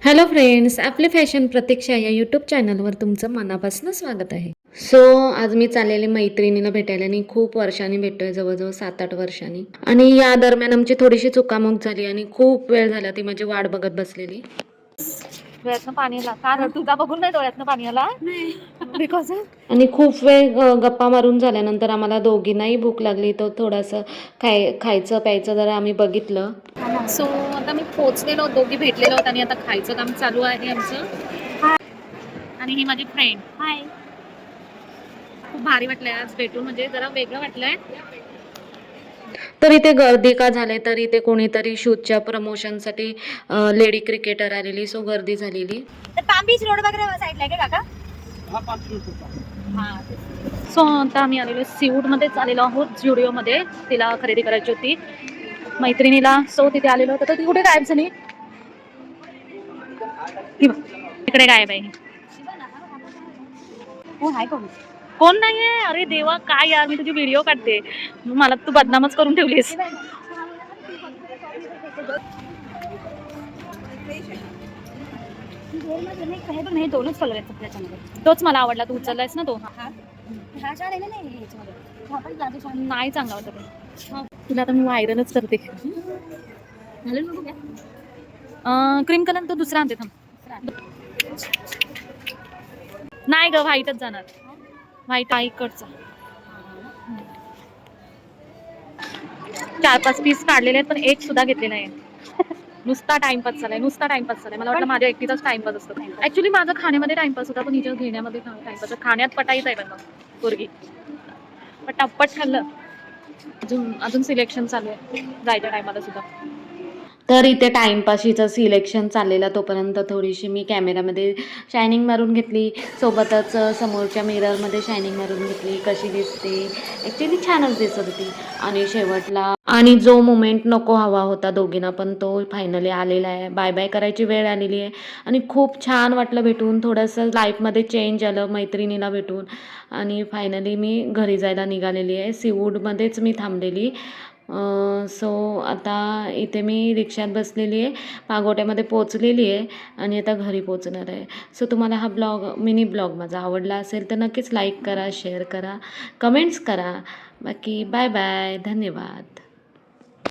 Hello friends, आपले fashion प्रतीक्षा या YouTube चॅनलवर तुमचं मनापासून स्वागत आहे. सो आज मी चाललेले मैत्रिणीला भेटायला आणि खूप वर्षांनी भेटतोय, जवळजवळ 7-8 वर्षांनी. आणि या दरम्यान आमची थोडीशी चुकामुक झाली आणि खूप वेळ झाला ती माझी वाट बघत बसलेली. डोळ्यातनं पाणी आला का तुझा बघून नाही डोळ्यातनं पाणी आला बिकॉज आणि खूप वेळ गप्पा मारून झाल्यानंतर आम्हाला दोघींनाही भूक लागली, तर थोडंसं खायचं प्यायचं जरा आम्ही बघितलं. सो आता मी पोहोचलेलो, दोघी भेटलेलो आहोत आणि आता खायचं काम चालू आहे आमचं. आणि ही माझी फ्रेंड. हाय. खूप भारी वाटलंय आज भेटून, म्हणजे जरा वेगळं वाटलंय. तर इथे गर्दी का झाले, तर इथे कोणीतरी शूजच्या प्रमोशनसाठी लेडी क्रिकेटर आलेली, सो गर्दी झालेली. तर पाम बीच रोड वगैरे साईडला आहे का काका? सो आता आम्ही आलेलो सीवूड मध्येच आलेलो आहोत, झुडिओ मध्ये. तिला खरेदी करायची होती मैत्रिणीला, सो तिथे आलेलो होतो. तर ती कुठे गायब झाली? तिकडे गायब आहे. कोण नाहीये? अरे देवा, काय यार, मी तुझी व्हिडिओ काढते, मला तू बदनामच करून ठेवलीस. तोच मला आवडला, तू उचललायस ना तो. नाही चांगला होता. तुला आता मी व्हायरलच करते. क्रीम कलर तो दुसरा आणते, थांब. नाही ग, व्हाईटच जाणार. व्हाईट आईकडचा 4-5 पीस काढलेले आहेत, पण एक सुद्धा घेतलेला आहे. नुसता टाइमपास झालाय, नुसता टाइमपास झालाय. मला वाटलं माझ्या एकटीचाच टाइमपास असतो. ऍक्च्युली माझा खाण्यामध्ये टाइमपास होता, पण हिच्या घेण्यामध्ये टाइमपास. खाण्यात पटाईच आहे, पण मग पोरगी पटापट खाल्लं. अजून अजून सिलेक्शन चालू आहे जायच्या टायमाला सुद्धा. तर इथे टाईमपाशीचं सिलेक्शन चाललेलं, तोपर्यंत थोडीशी मी कॅमेरामध्ये शायनिंग मारून घेतली, सोबतच समोरच्या मिररमध्ये शायनिंग मारून घेतली. कशी दिसते? ॲक्च्युली छानच दिसत होती. आणि शेवटला आणि जो मोमेंट नको हवा होता दोघींना, पण तो फायनली आलेला आहे. बाय बाय करायची वेळ आलेली आहे आणि खूप छान वाटलं भेटून. थोडंसं लाईफमध्ये चेंज आलं मैत्रिणीला भेटून. आणि फायनली मी घरी जायला निघालेली आहे. सीवूडमध्येच मी थांबलेली. सो आता इथे मी रिक्षात बसलेली आहे, पागोट्यामध्ये पोचलेली आहे आणि आता घरी पोचणार आहे. सो तुम्हाला हा मिनी ब्लॉग माझा आवडला असेल तर नक्कीच लाईक करा, शेअर करा, कमेंट्स करा. बाकी बाय बाय, धन्यवाद.